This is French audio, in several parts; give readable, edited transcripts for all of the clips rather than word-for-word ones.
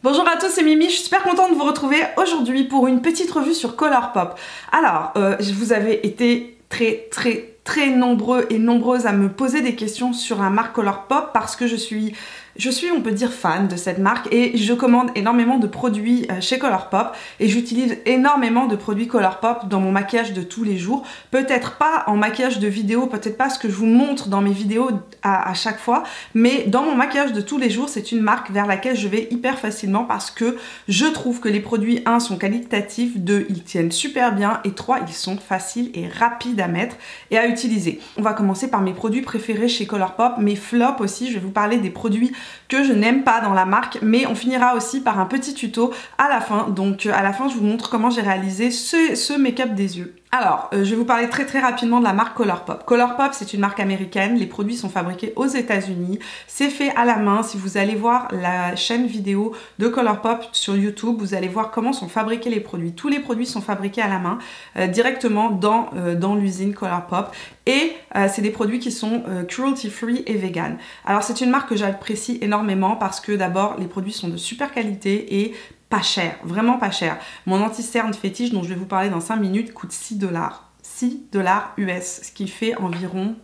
Bonjour à tous, c'est Mimi, je suis super contente de vous retrouver aujourd'hui pour une petite revue sur Colourpop. Alors, vous avez été très nombreux et nombreuses à me poser des questions sur la marque Colourpop parce que je suis, on peut dire, fan de cette marque et je commande énormément de produits chez Colourpop et j'utilise énormément de produits Colourpop dans mon maquillage de tous les jours. Peut-être pas en maquillage de vidéo, peut-être pas ce que je vous montre dans mes vidéos à chaque fois, mais dans mon maquillage de tous les jours, c'est une marque vers laquelle je vais hyper facilement parce que je trouve que les produits, 1, sont qualitatifs, 2, ils tiennent super bien et 3, ils sont faciles et rapides à mettre et à utiliser. On va commencer par mes produits préférés chez Colourpop, mes flops aussi, je vais vous parler des produits que je n'aime pas dans la marque, mais on finira aussi par un petit tuto à la fin. Donc à la fin, je vous montre comment j'ai réalisé ce make-up des yeux. Alors, je vais vous parler très rapidement de la marque Colourpop. Colourpop, c'est une marque américaine, les produits sont fabriqués aux États-Unis, c'est fait à la main. Si vous allez voir la chaîne vidéo de Colourpop sur YouTube, vous allez voir comment sont fabriqués les produits. Tous les produits sont fabriqués à la main, directement dans l'usine Colourpop. Et c'est des produits qui sont cruelty free et vegan. Alors c'est une marque que j'apprécie énormément parce que d'abord les produits sont de super qualité et pas cher, vraiment pas cher. Mon anti-cerne fétiche dont je vais vous parler dans 5 minutes coûte 6 $. 6 $ US, ce qui fait environ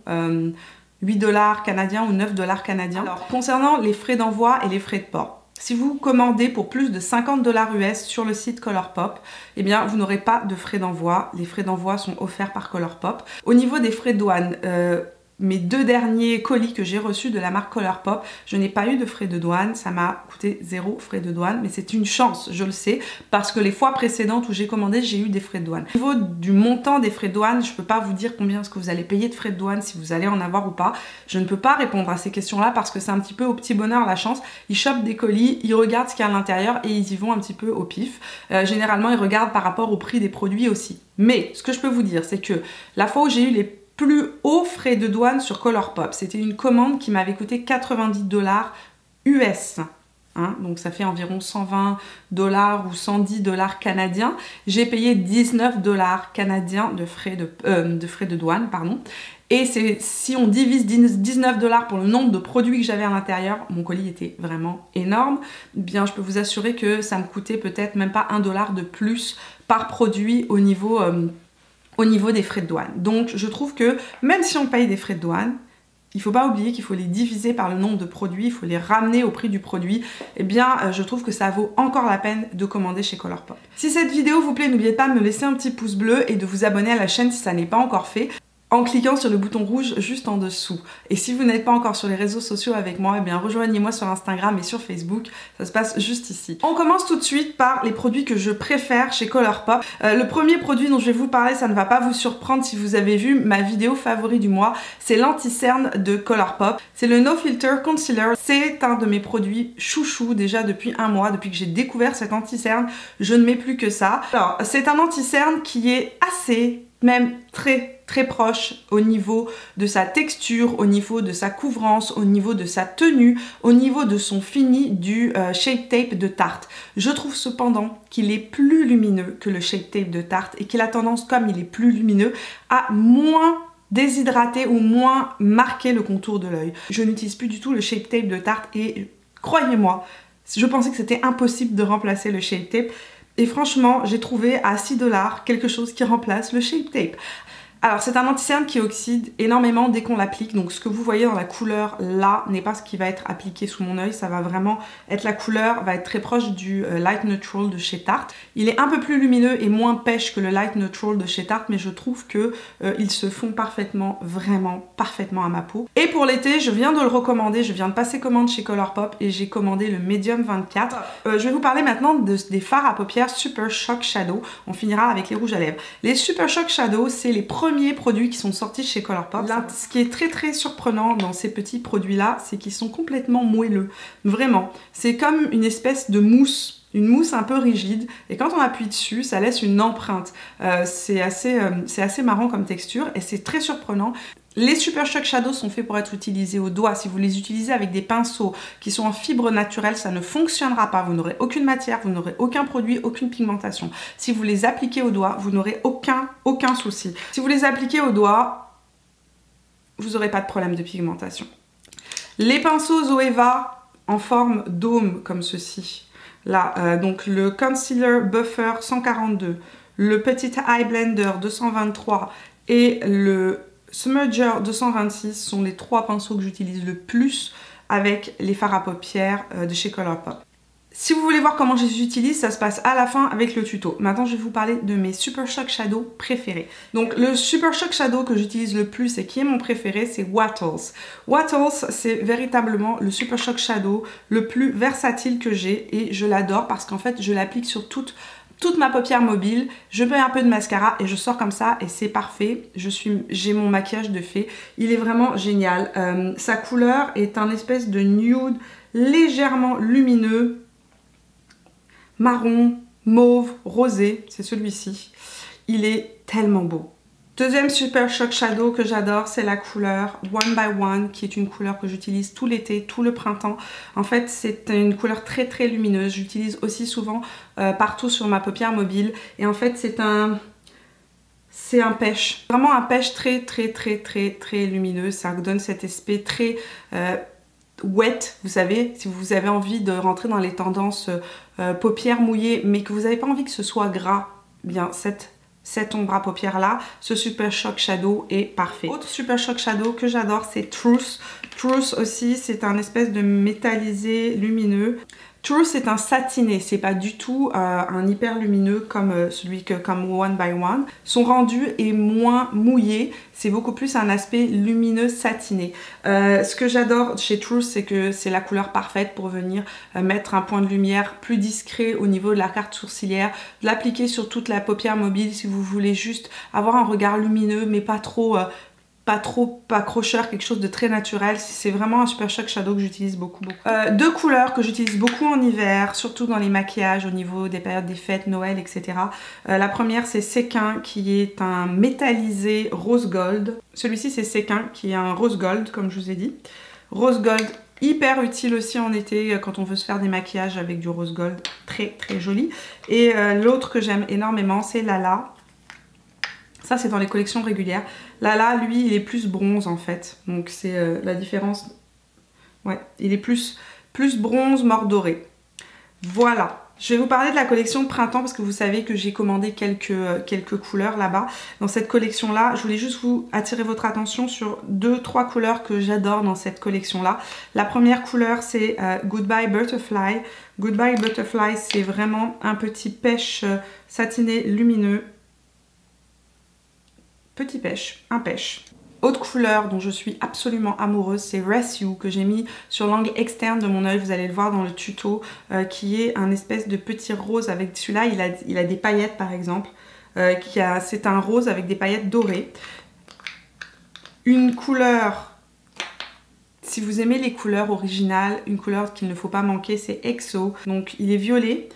8 $ canadiens ou 9 $ canadiens. Alors concernant les frais d'envoi et les frais de port, si vous commandez pour plus de 50 $ US sur le site Colourpop, eh bien vous n'aurez pas de frais d'envoi. Les frais d'envoi sont offerts par Colourpop. Au niveau des frais de douane, mes 2 derniers colis que j'ai reçus de la marque Colourpop, je n'ai pas eu de frais de douane, ça m'a coûté 0 frais de douane, mais c'est une chance, je le sais, parce que les fois précédentes où j'ai commandé, j'ai eu des frais de douane. Au niveau du montant des frais de douane, je ne peux pas vous dire combien est-ce que vous allez payer de frais de douane, si vous allez en avoir ou pas. Je ne peux pas répondre à ces questions-là parce que c'est un petit peu au petit bonheur la chance. Ils chopent des colis, ils regardent ce qu'il y a à l'intérieur et ils y vont un petit peu au pif. Généralement, ils regardent par rapport au prix des produits aussi. Mais ce que je peux vous dire, c'est que la fois où j'ai eu les plus hauts frais de douane sur Colourpop, c'était une commande qui m'avait coûté 90 $ US. Hein, donc ça fait environ 120 $ ou 110 $ canadiens. J'ai payé 19 $ canadiens de frais de douane, pardon. Et si on divise 19 $ pour le nombre de produits que j'avais à l'intérieur, mon colis était vraiment énorme. Bien, je peux vous assurer que ça me coûtait peut-être même pas 1 $ de plus par produit au niveau des frais de douane. Donc je trouve que même si on paye des frais de douane, il ne faut pas oublier qu'il faut les diviser par le nombre de produits, il faut les ramener au prix du produit. Eh bien, je trouve que ça vaut encore la peine de commander chez Colourpop. Si cette vidéo vous plaît, n'oubliez pas de me laisser un petit pouce bleu et de vous abonner à la chaîne si ça n'est pas encore fait, en cliquant sur le bouton rouge juste en dessous. Et si vous n'êtes pas encore sur les réseaux sociaux avec moi, eh bien rejoignez-moi sur Instagram et sur Facebook, ça se passe juste ici. On commence tout de suite par les produits que je préfère chez Colourpop. Le premier produit dont je vais vous parler, ça ne va pas vous surprendre si vous avez vu ma vidéo favori du mois, c'est l'anti-cerne de Colourpop. C'est le No Filter Concealer. C'est un de mes produits chouchou déjà depuis un mois, depuis que j'ai découvert cet anti-cerne, je ne mets plus que ça. Alors, c'est un anti-cerne qui est assez, même très proche au niveau de sa texture, au niveau de sa couvrance, au niveau de sa tenue, au niveau de son fini du Shape Tape de Tarte. Je trouve cependant qu'il est plus lumineux que le Shape Tape de Tarte et qu'il a tendance, comme il est plus lumineux, à moins déshydrater ou moins marquer le contour de l'œil. Je n'utilise plus du tout le Shape Tape de Tarte et croyez-moi, je pensais que c'était impossible de remplacer le Shape Tape. Et franchement, j'ai trouvé à 6 $ quelque chose qui remplace le Shape Tape. Alors c'est un anti-cerne qui oxyde énormément dès qu'on l'applique, donc ce que vous voyez dans la couleur là n'est pas ce qui va être appliqué sous mon œil, ça va vraiment être la couleur, va être très proche du Light Neutral de chez Tarte. Il est un peu plus lumineux et moins pêche que le Light Neutral de chez Tarte, mais je trouve que ils se font parfaitement, vraiment parfaitement à ma peau. Et pour l'été, je viens de le recommander, je viens de passer commande chez Colourpop et j'ai commandé le Medium 24. Je vais vous parler maintenant des fards à paupières Super Shock Shadow, on finira avec les rouges à lèvres. Les Super Shock Shadow, c'est les premiers produits qui sont sortis chez Colourpop. Là, ce qui est très surprenant dans ces petits produits là, c'est qu'ils sont complètement moelleux. Vraiment, c'est comme une espèce de mousse, une mousse un peu rigide, et quand on appuie dessus, ça laisse une empreinte. C'est assez marrant comme texture et c'est très surprenant. Les Super Shock Shadow sont faits pour être utilisés au doigt. Si vous les utilisez avec des pinceaux qui sont en fibre naturelle, ça ne fonctionnera pas. Vous n'aurez aucune matière, vous n'aurez aucun produit, aucune pigmentation. Si vous les appliquez au doigt, vous n'aurez aucun souci. Si vous les appliquez au doigt, vous n'aurez pas de problème de pigmentation. Les pinceaux Zoeva en forme dôme comme ceci, Là, donc le Concealer Buffer 142, le petit Eye Blender 223 et le Smudger 226 sont les 3 pinceaux que j'utilise le plus avec les fards à paupières de chez Colourpop. Si vous voulez voir comment je les utilise, ça se passe à la fin avec le tuto. Maintenant, je vais vous parler de mes Super Shock Shadow préférés. Donc, le Super Shock Shadow que j'utilise le plus et qui est mon préféré, c'est Wattles. Wattles, c'est véritablement le Super Shock Shadow le plus versatile que j'ai et je l'adore parce qu'en fait, je l'applique sur toute ma paupière mobile, je mets un peu de mascara et je sors comme ça et c'est parfait. J'ai mon maquillage de fée. Il est vraiment génial. Sa couleur est un espèce de nude légèrement lumineux, marron, mauve, rosé, c'est celui-ci. Il est tellement beau. Deuxième Super Shock Shadow que j'adore, c'est la couleur One by One, qui est une couleur que j'utilise tout l'été, tout le printemps. En fait, c'est une couleur très très lumineuse. J'utilise aussi souvent partout sur ma paupière mobile. Et en fait, c'est un pêche. Vraiment un pêche très très très très très lumineux. Ça donne cet aspect très wet, vous savez, si vous avez envie de rentrer dans les tendances paupières mouillées, mais que vous n'avez pas envie que ce soit gras, bien cet ombre à paupières là, ce Super Shock Shadow est parfait. Autre Super Shock Shadow que j'adore, c'est Truth. Truth aussi, c'est un espèce de métallisé lumineux. Truth, c'est un satiné, c'est pas du tout un hyper lumineux comme comme One by One. Son rendu est moins mouillé, c'est beaucoup plus un aspect lumineux satiné. Ce que j'adore chez Truth, c'est que c'est la couleur parfaite pour venir mettre un point de lumière plus discret au niveau de la carte sourcilière, de l'appliquer sur toute la paupière mobile si vous voulez juste avoir un regard lumineux mais pas trop accrocheur, quelque chose de très naturel. C'est vraiment un Super Shock Shadow que j'utilise beaucoup. Deux couleurs que j'utilise beaucoup en hiver, surtout dans les maquillages au niveau des périodes des fêtes, Noël, etc. La première, c'est Sequin, qui est un métallisé rose gold. Celui-ci, c'est Sequin, qui est un rose gold, comme je vous ai dit. Rose gold, hyper utile aussi en été quand on veut se faire des maquillages avec du rose gold, très très joli. Et l'autre que j'aime énormément, c'est Lala. Ça, c'est dans les collections régulières. Là, lui, il est plus bronze, en fait. Donc, c'est la différence. Ouais, il est plus bronze, mort doré. Voilà. Je vais vous parler de la collection de printemps parce que vous savez que j'ai commandé quelques couleurs là-bas. Dans cette collection-là, je voulais juste vous attirer votre attention sur 2-3 couleurs que j'adore dans cette collection-là. La première couleur, c'est Goodbye Butterfly. Goodbye Butterfly, c'est vraiment un petit pêche satiné lumineux. Petit pêche, un pêche. Autre couleur dont je suis absolument amoureuse, c'est Rest You, que j'ai mis sur l'angle externe de mon œil, vous allez le voir dans le tuto, qui est un espèce de petit rose avec celui-là, il a des paillettes par exemple, c'est un rose avec des paillettes dorées. Une couleur, si vous aimez les couleurs originales, une couleur qu'il ne faut pas manquer, c'est EXO. Donc il est violet,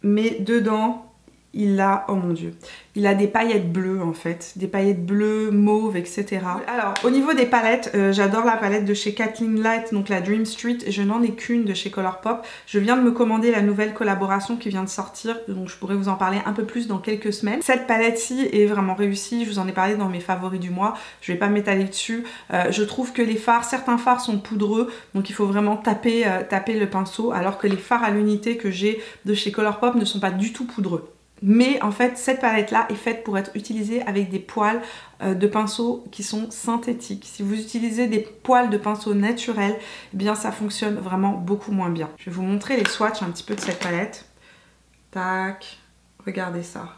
mais dedans, il a, oh mon dieu, il a des paillettes bleues en fait, des paillettes bleues, mauves, etc. Alors au niveau des palettes, j'adore la palette de chez Kathleen Light, donc la Dream Street, et je n'en ai qu'une de chez Colourpop. Je viens de me commander la nouvelle collaboration qui vient de sortir, donc je pourrais vous en parler un peu plus dans quelques semaines. Cette palette-ci est vraiment réussie, je vous en ai parlé dans mes favoris du mois, je vais pas m'étaler dessus. Je trouve que les fards, certains fards sont poudreux, donc il faut vraiment taper le pinceau, alors que les fards à l'unité que j'ai de chez Colourpop ne sont pas du tout poudreux. Mais en fait, cette palette-là est faite pour être utilisée avec des poils de pinceau qui sont synthétiques. Si vous utilisez des poils de pinceau naturels, eh bien ça fonctionne vraiment beaucoup moins bien. Je vais vous montrer les swatchs un petit peu de cette palette. Tac, regardez ça.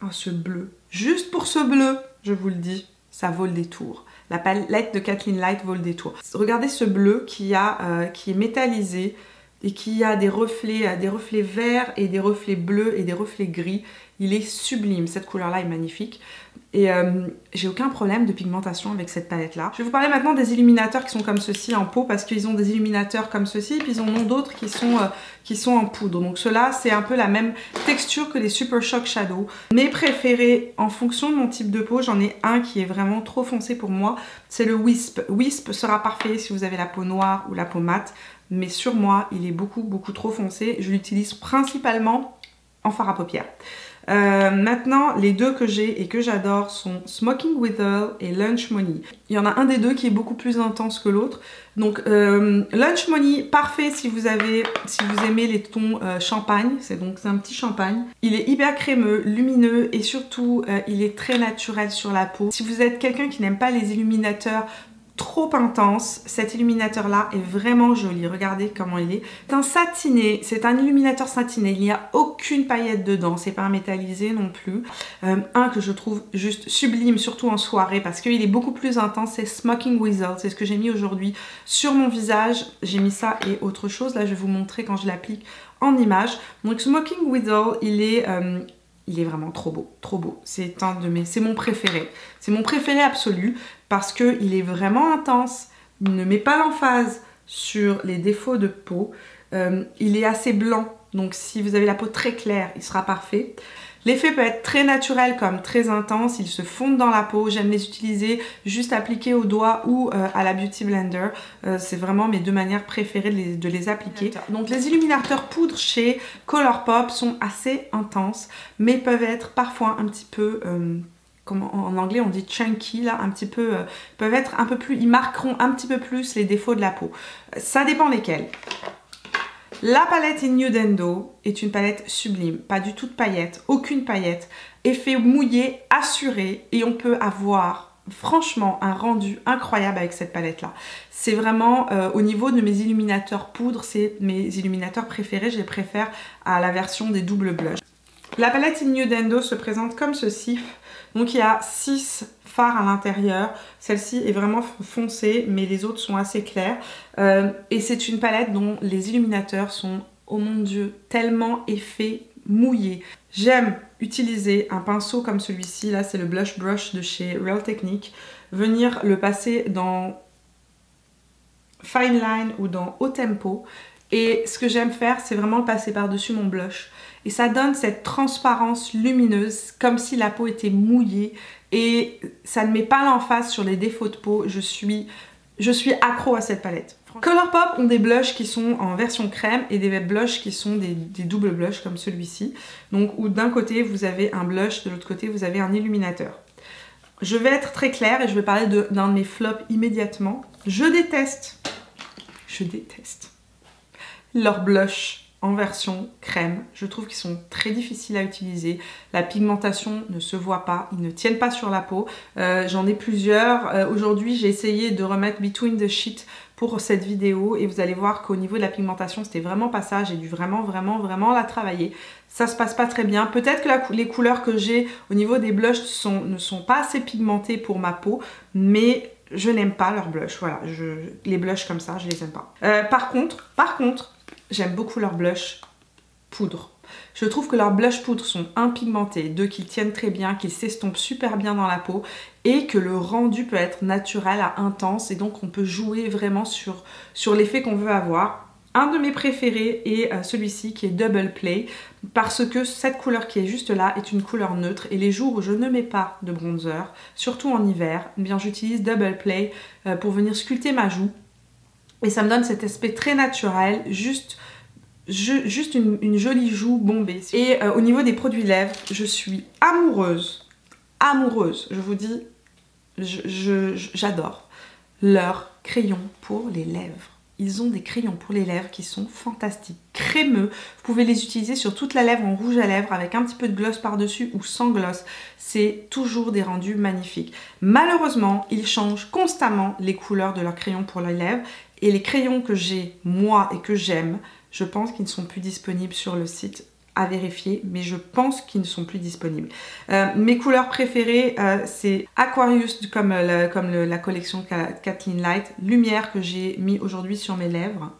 Oh, ce bleu. Juste pour ce bleu, je vous le dis, ça vaut le détour. La palette de Kathleen Light vaut le détour. Regardez ce bleu qui est métallisé, et qui a des reflets verts et des reflets bleus et des reflets gris. Il est sublime, cette couleur-là est magnifique. Et j'ai aucun problème de pigmentation avec cette palette-là. Je vais vous parler maintenant des illuminateurs qui sont comme ceci en pot, parce qu'ils ont des illuminateurs comme ceci, et puis ils en ont d'autres qui sont en poudre. Donc ceux-là, c'est un peu la même texture que les Super Shock Shadow. Mes préférés, en fonction de mon type de peau, j'en ai un qui est vraiment trop foncé pour moi, c'est le Wisp. Wisp sera parfait si vous avez la peau noire ou la peau mate, mais sur moi, il est beaucoup trop foncé. Je l'utilise principalement en fard à paupières. Maintenant, les deux que j'ai et que j'adore sont Smoking with Earl et Lunch Money. Il y en a un des deux qui est beaucoup plus intense que l'autre. Donc Lunch Money, parfait si vous aimez les tons champagne. C'est un petit champagne. Il est hyper crémeux, lumineux et surtout il est très naturel sur la peau. Si vous êtes quelqu'un qui n'aime pas les illuminateurs trop intense, cet illuminateur là est vraiment joli, regardez comment il est. C'est un satiné, c'est un illuminateur satiné, il n'y a aucune paillette dedans, c'est pas un métallisé non plus. Un que je trouve juste sublime, surtout en soirée parce qu'il est beaucoup plus intense, c'est Smoking with Earl, c'est ce que j'ai mis aujourd'hui sur mon visage. J'ai mis ça et autre chose, là je vais vous montrer quand je l'applique en image. Donc Smoking with Earl, il est vraiment trop beau, trop beau. C'est mon préféré. C'est mon préféré absolu parce qu'il est vraiment intense. Il ne met pas l'emphase sur les défauts de peau. Il est assez blanc, donc si vous avez la peau très claire, il sera parfait. L'effet peut être très naturel comme très intense, ils se fondent dans la peau. J'aime les utiliser juste appliqués au doigt ou à la Beauty Blender. C'est vraiment mes deux manières préférées de les appliquer. Donc les illuminateurs poudre chez Colourpop sont assez intenses, mais peuvent être parfois un petit peu... en anglais on dit chunky là, un petit peu, peuvent être un peu plus, ils marqueront un petit peu plus les défauts de la peau. Ça dépend lesquels. La palette Innuendo est une palette sublime, pas du tout de paillettes, aucune paillette, effet mouillé, assuré et on peut avoir franchement un rendu incroyable avec cette palette là. C'est vraiment au niveau de mes illuminateurs poudre, c'est mes illuminateurs préférés, je les préfère à la version des doubles blush. La palette Innuendo se présente comme ceci. Donc il y a 6 fards à l'intérieur. Celle-ci est vraiment foncée, mais les autres sont assez clairs. Et c'est une palette dont les illuminateurs sont, oh mon dieu, tellement effets mouillés. J'aime utiliser un pinceau comme celui-ci. Là, c'est le Blush Brush de chez Real Technique. Venir le passer dans Fine Line ou dans Haut Tempo. Et ce que j'aime faire, c'est vraiment le passer par-dessus mon blush. Et ça donne cette transparence lumineuse, comme si la peau était mouillée. Et ça ne met pas l'emphase sur les défauts de peau. Je suis accro à cette palette. Colourpop ont des blushs qui sont en version crème et des blushs qui sont des doubles blushs comme celui-ci. Donc où d'un côté vous avez un blush, de l'autre côté vous avez un illuminateur. Je vais être très claire et je vais parler d'un de mes flops immédiatement. Je déteste leurs blushs en version crème. Je trouve qu'ils sont très difficiles à utiliser. La pigmentation ne se voit pas, ils ne tiennent pas sur la peau. J'en ai plusieurs. Aujourd'hui, j'ai essayé de remettre Between the Sheet pour cette vidéo et vous allez voir qu'au niveau de la pigmentation, c'était vraiment pas ça. J'ai dû vraiment la travailler. Ça se passe pas très bien. Peut-être que les couleurs que j'ai au niveau des blushs ne sont pas assez pigmentées pour ma peau, mais je n'aime pas leurs blushs. Voilà, les blushs comme ça, je les aime pas. Par contre, j'aime beaucoup leurs blushs poudre. Je trouve que leurs blushs poudre sont impigmentés, qu'ils tiennent très bien, qu'ils s'estompent super bien dans la peau et que le rendu peut être naturel à intense et donc on peut jouer vraiment sur l'effet qu'on veut avoir. Un de mes préférés est celui-ci qui est Double Play parce que cette couleur qui est juste là est une couleur neutre et les jours où je ne mets pas de bronzer, surtout en hiver, eh bien j'utilise Double Play pour venir sculpter ma joue et ça me donne cet aspect très naturel, juste une jolie joue bombée. Et au niveau des produits lèvres, je suis amoureuse, je vous dis, j'adore leurs crayons pour les lèvres. Ils ont des crayons pour les lèvres qui sont fantastiques, crémeux. Vous pouvez les utiliser sur toute la lèvre en rouge à lèvres avec un petit peu de gloss par-dessus ou sans gloss. C'est toujours des rendus magnifiques. Malheureusement, ils changent constamment les couleurs de leurs crayons pour les lèvres. Et les crayons que j'ai, moi, et que j'aime, je pense qu'ils ne sont plus disponibles sur le site. À vérifier, mais je pense qu'ils ne sont plus disponibles. Mes couleurs préférées, c'est Aquarius comme la collection Kathleen Light, Lumière que j'ai mis aujourd'hui sur mes lèvres,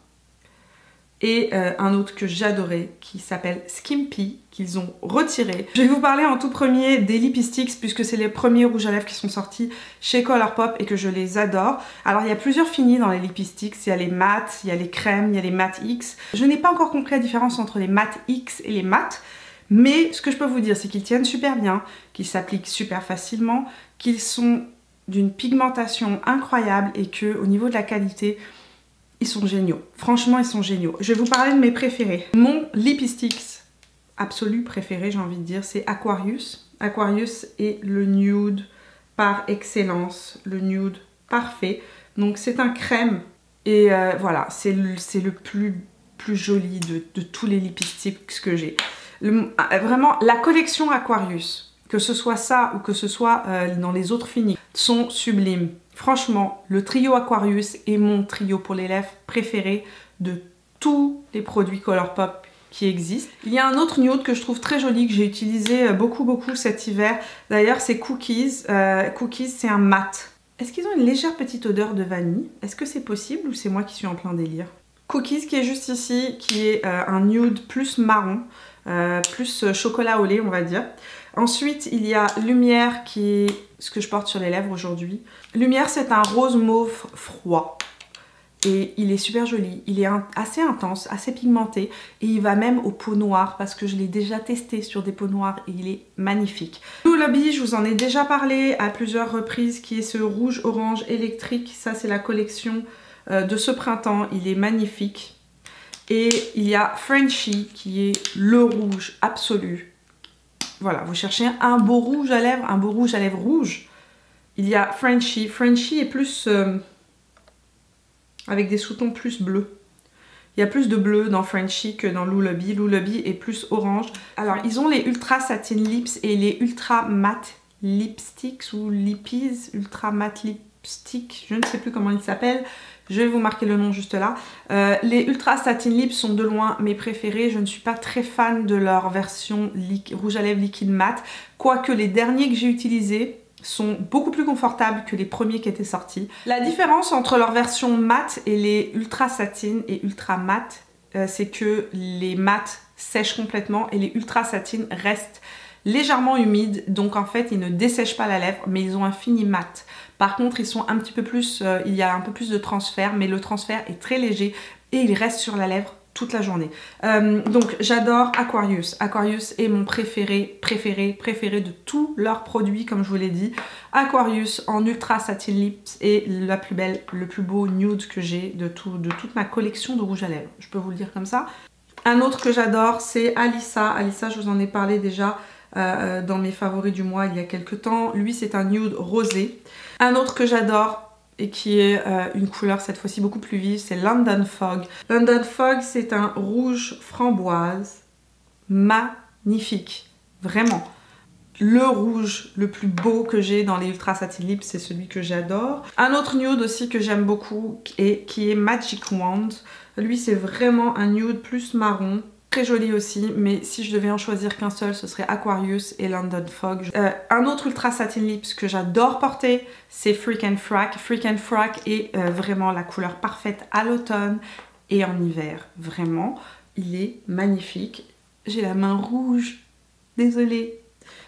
et un autre que j'adorais qui s'appelle Skimpy, qu'ils ont retiré. Je vais vous parler en tout premier des Lipsticks puisque c'est les premiers rouges à lèvres qui sont sortis chez Colourpop et que je les adore. Alors il y a plusieurs finis dans les Lipsticks, il y a les mat, il y a les crèmes, il y a les mat X. Je n'ai pas encore compris la différence entre les mat X et les mat, mais ce que je peux vous dire c'est qu'ils tiennent super bien, qu'ils s'appliquent super facilement, qu'ils sont d'une pigmentation incroyable et que au niveau de la qualité, ils sont géniaux. Franchement, ils sont géniaux. Je vais vous parler de mes préférés. Mon Lipsticks absolu préféré, j'ai envie de dire, c'est Aquarius. Aquarius est le nude par excellence, le nude parfait. Donc c'est un crème et voilà, c'est le plus joli de tous les lipsticks que j'ai. Vraiment, la collection Aquarius, que ce soit ça ou que ce soit dans les autres finis, sont sublimes. Franchement, le trio Aquarius est mon trio pour les lèvres préféré de tous les produits Colourpop qui existent. Il y a un autre nude que je trouve très joli, que j'ai utilisé beaucoup cet hiver. D'ailleurs, c'est Cookies. Cookies, c'est un mat. Est-ce qu'ils ont une légère petite odeur de vanille? Est-ce que c'est possible ou c'est moi qui suis en plein délire? Cookies qui est juste ici, qui est un nude plus marron, plus chocolat au lait on va dire. Ensuite il y a Lumière qui est ce que je porte sur les lèvres aujourd'hui. Lumière c'est un rose mauve froid et il est super joli, il est assez intense, assez pigmenté et il va même aux peaux noires parce que je l'ai déjà testé sur des peaux noires et il est magnifique. Blue Lobby, je vous en ai déjà parlé à plusieurs reprises, qui est ce rouge orange électrique, ça c'est la collection de ce printemps, il est magnifique. Et il y a Frenchy qui est le rouge absolu. Voilà, vous cherchez un beau rouge à lèvres, un beau rouge à lèvres rouge. Il y a Frenchy. Frenchy est plus avec des sous-tons plus bleus. Il y a plus de bleu dans Frenchy que dans Blue Lobby. Blue Lobby est plus orange. Alors ils ont les Ultra Satin Lips et les Ultra Matte Lipsticks ou Lippies, Ultra Matte Lipstick, je ne sais plus comment ils s'appellent. Je vais vous marquer le nom juste là. Les Ultra Satin Lips sont de loin mes préférés. Je ne suis pas très fan de leur version rouge à lèvres liquide mat. Quoique les derniers que j'ai utilisés sont beaucoup plus confortables que les premiers qui étaient sortis. La différence entre leur version mat et les Ultra Satin et Ultra Mat, c'est que les mat sèchent complètement et les Ultra Satin restent légèrement humides. Donc en fait, ils ne dessèchent pas la lèvre, mais ils ont un fini mat. Par contre, ils sont un petit peu plus, il y a un peu plus de transfert, mais le transfert est très léger et il reste sur la lèvre toute la journée. Donc j'adore Aquarius. Aquarius est mon préféré de tous leurs produits, comme je vous l'ai dit. Aquarius en Ultra Satin Lips est la plus belle, le plus beau nude que j'ai de toute ma collection de rouge à lèvres. Je peux vous le dire comme ça. Un autre que j'adore, c'est Alissa. Alissa, je vous en ai parlé déjà dans mes favoris du mois il y a quelques temps. Lui, c'est un nude rosé. Un autre que j'adore et qui est une couleur cette fois-ci beaucoup plus vive, c'est London Fog. London Fog, c'est un rouge framboise magnifique, vraiment. Le rouge le plus beau que j'ai dans les Ultra Satin Lips, c'est celui que j'adore. Un autre nude aussi que j'aime beaucoup et qui est Magic Wand. Lui, c'est vraiment un nude plus marron. Très joli aussi, mais si je devais en choisir qu'un seul, ce serait Aquarius et London Fog. Un autre Ultra Satin Lips que j'adore porter, c'est Freak and Frack. Freak and Frack est vraiment la couleur parfaite à l'automne et en hiver. Vraiment, il est magnifique. J'ai la main rouge, désolée.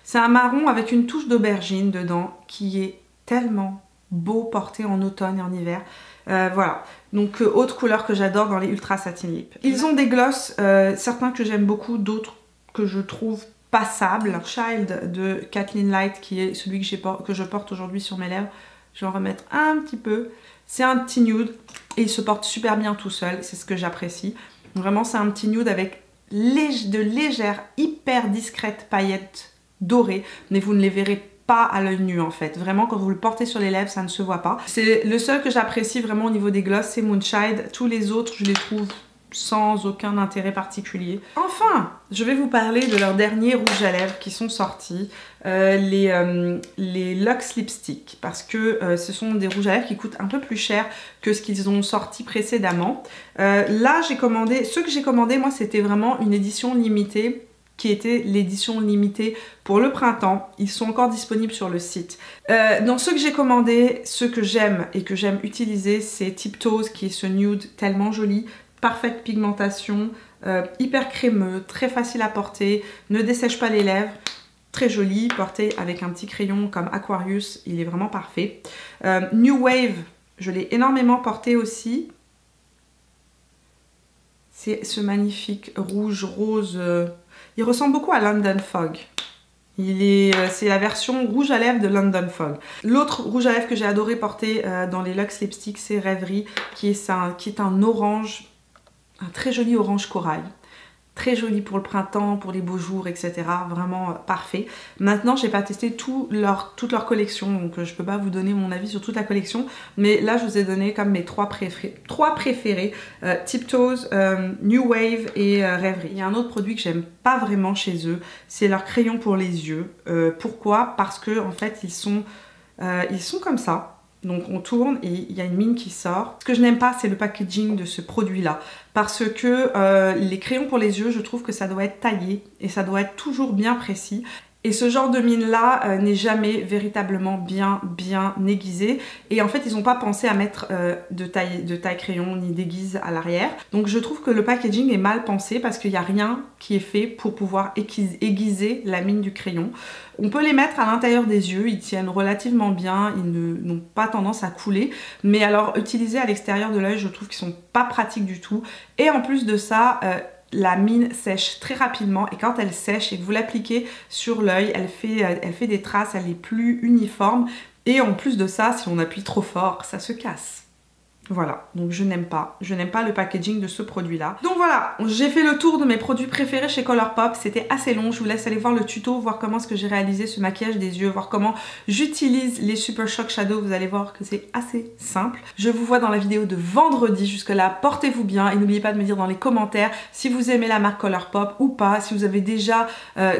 C'est un marron avec une touche d'aubergine dedans qui est tellement beau porté en automne et en hiver. Voilà, donc autre couleur que j'adore dans les Ultra Satin Lips. Ils ont des glosses, certains que j'aime beaucoup, d'autres que je trouve passables. Child de Kathleen Light qui est celui que je porte aujourd'hui sur mes lèvres. Je vais en remettre un petit peu. C'est un petit nude et il se porte super bien tout seul, c'est ce que j'apprécie. Vraiment c'est un petit nude avec de légères, hyper discrètes paillettes dorées, mais vous ne les verrez pas à l'œil nu en fait. Vraiment quand vous le portez sur les lèvres ça ne se voit pas. C'est le seul que j'apprécie vraiment au niveau des glosses, c'est Moonchild. Tous les autres je les trouve sans aucun intérêt particulier. Enfin, je vais vous parler de leurs derniers rouges à lèvres qui sont sortis, les Luxe Lipstick, parce que ce sont des rouges à lèvres qui coûtent un peu plus cher que ce qu'ils ont sorti précédemment. Là j'ai commandé, ceux que j'ai commandé moi c'était vraiment une édition limitée, qui était l'édition limitée pour le printemps. Ils sont encore disponibles sur le site. Dans ceux que j'ai commandés, ceux que j'aime et que j'aime utiliser, c'est Tiptoes qui est ce nude tellement joli, parfaite pigmentation, hyper crémeux, très facile à porter, ne dessèche pas les lèvres, très joli, porté avec un petit crayon comme Aquarius, il est vraiment parfait. New Wave, je l'ai énormément porté aussi. C'est ce magnifique rouge rose. Il ressemble beaucoup à London Fog. C'est la version rouge à lèvres de London Fog. L'autre rouge à lèvres que j'ai adoré porter dans les Luxe Lipstick, c'est Rêverie, qui est un orange, un très joli orange corail. Très joli pour le printemps, pour les beaux jours, etc. Vraiment parfait. Maintenant, j'ai pas testé toute leur collection, donc je peux pas vous donner mon avis sur toute la collection. Mais là, je vous ai donné comme mes trois préférés. Tiptoes, New Wave et Rêverie. Il y a un autre produit que j'aime pas vraiment chez eux, c'est leur crayon pour les yeux. Pourquoi? Parce que en fait, ils sont comme ça. Donc on tourne et il y a une mine qui sort. Ce que je n'aime pas, c'est le packaging de ce produit-là. Parce que les crayons pour les yeux, je trouve que ça doit être taillé et ça doit être toujours bien précis. Et ce genre de mine-là n'est jamais véritablement bien aiguisé. Et en fait, ils n'ont pas pensé à mettre de taille crayon ni d'aiguise à l'arrière. Donc je trouve que le packaging est mal pensé parce qu'il n'y a rien qui est fait pour pouvoir aiguiser la mine du crayon. On peut les mettre à l'intérieur des yeux, ils tiennent relativement bien, ils n'ont pas tendance à couler. Mais alors, utilisés à l'extérieur de l'œil, je trouve qu'ils sont pas pratiques du tout. Et en plus de ça, la mine sèche très rapidement et quand elle sèche et que vous l'appliquez sur l'œil, elle fait des traces, elle est plus uniforme et en plus de ça, si on appuie trop fort, ça se casse. Voilà, donc je n'aime pas le packaging de ce produit-là. Donc voilà, j'ai fait le tour de mes produits préférés chez Colourpop, c'était assez long, je vous laisse aller voir le tuto, voir comment est-ce que j'ai réalisé ce maquillage des yeux, voir comment j'utilise les Super Shock Shadow, vous allez voir que c'est assez simple. Je vous vois dans la vidéo de vendredi, jusque là, portez-vous bien et n'oubliez pas de me dire dans les commentaires si vous aimez la marque Colourpop ou pas, si vous avez déjà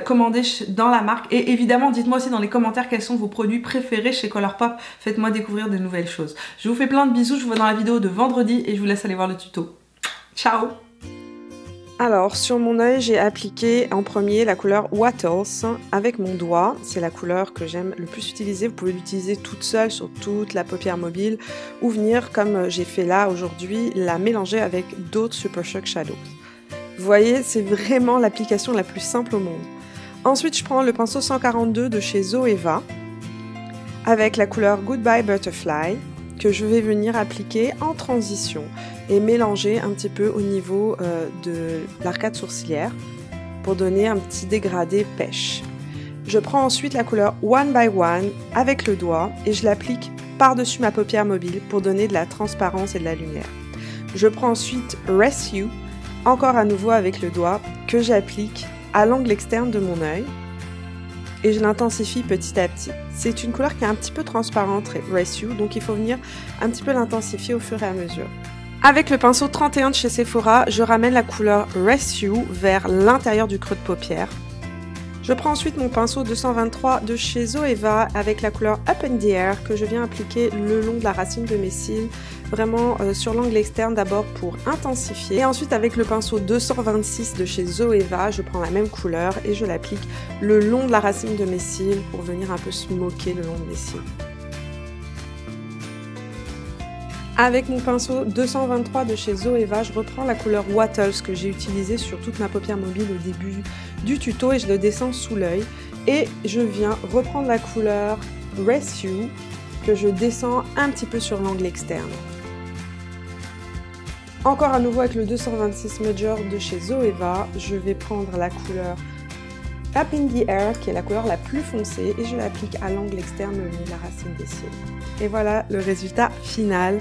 commandé dans la marque et évidemment dites-moi aussi dans les commentaires quels sont vos produits préférés chez Colourpop, faites-moi découvrir de nouvelles choses. Je vous fais plein de bisous, je vous vois dans la vidéo de vendredi et je vous laisse aller voir le tuto. Ciao! Alors sur mon œil j'ai appliqué en premier la couleur Wattles avec mon doigt, c'est la couleur que j'aime le plus utiliser, vous pouvez l'utiliser toute seule sur toute la paupière mobile ou venir comme j'ai fait là aujourd'hui la mélanger avec d'autres Super Shock Shadows. Vous voyez c'est vraiment l'application la plus simple au monde. Ensuite je prends le pinceau 142 de chez Zoeva avec la couleur Goodbye Butterfly que je vais venir appliquer en transition et mélanger un petit peu au niveau de l'arcade sourcilière pour donner un petit dégradé pêche. Je prends ensuite la couleur One by One avec le doigt et je l'applique par-dessus ma paupière mobile pour donner de la transparence et de la lumière. Je prends ensuite Rest You, encore à nouveau avec le doigt, que j'applique à l'angle externe de mon œil. Et je l'intensifie petit à petit. C'est une couleur qui est un petit peu transparente, Rest You, donc il faut venir un petit peu l'intensifier au fur et à mesure. Avec le pinceau 31 de chez Sephora, je ramène la couleur Rest You vers l'intérieur du creux de paupière. Je prends ensuite mon pinceau 223 de chez Zoeva avec la couleur Up in the Air que je viens appliquer le long de la racine de mes cils, vraiment sur l'angle externe d'abord pour intensifier. Et ensuite avec le pinceau 226 de chez Zoeva, je prends la même couleur et je l'applique le long de la racine de mes cils pour venir un peu smoker le long de mes cils. Avec mon pinceau 223 de chez Zoeva, je reprends la couleur Wattles que j'ai utilisée sur toute ma paupière mobile au début du tuto et je le descends sous l'œil. Et je viens reprendre la couleur Rest You que je descends un petit peu sur l'angle externe. Encore à nouveau avec le 226 Major de chez Zoeva, je vais prendre la couleur Up in the Air qui est la couleur la plus foncée et je l'applique à l'angle externe le long de la racine des cils. Et voilà le résultat final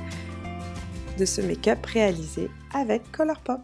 de ce make-up réalisé avec Colourpop.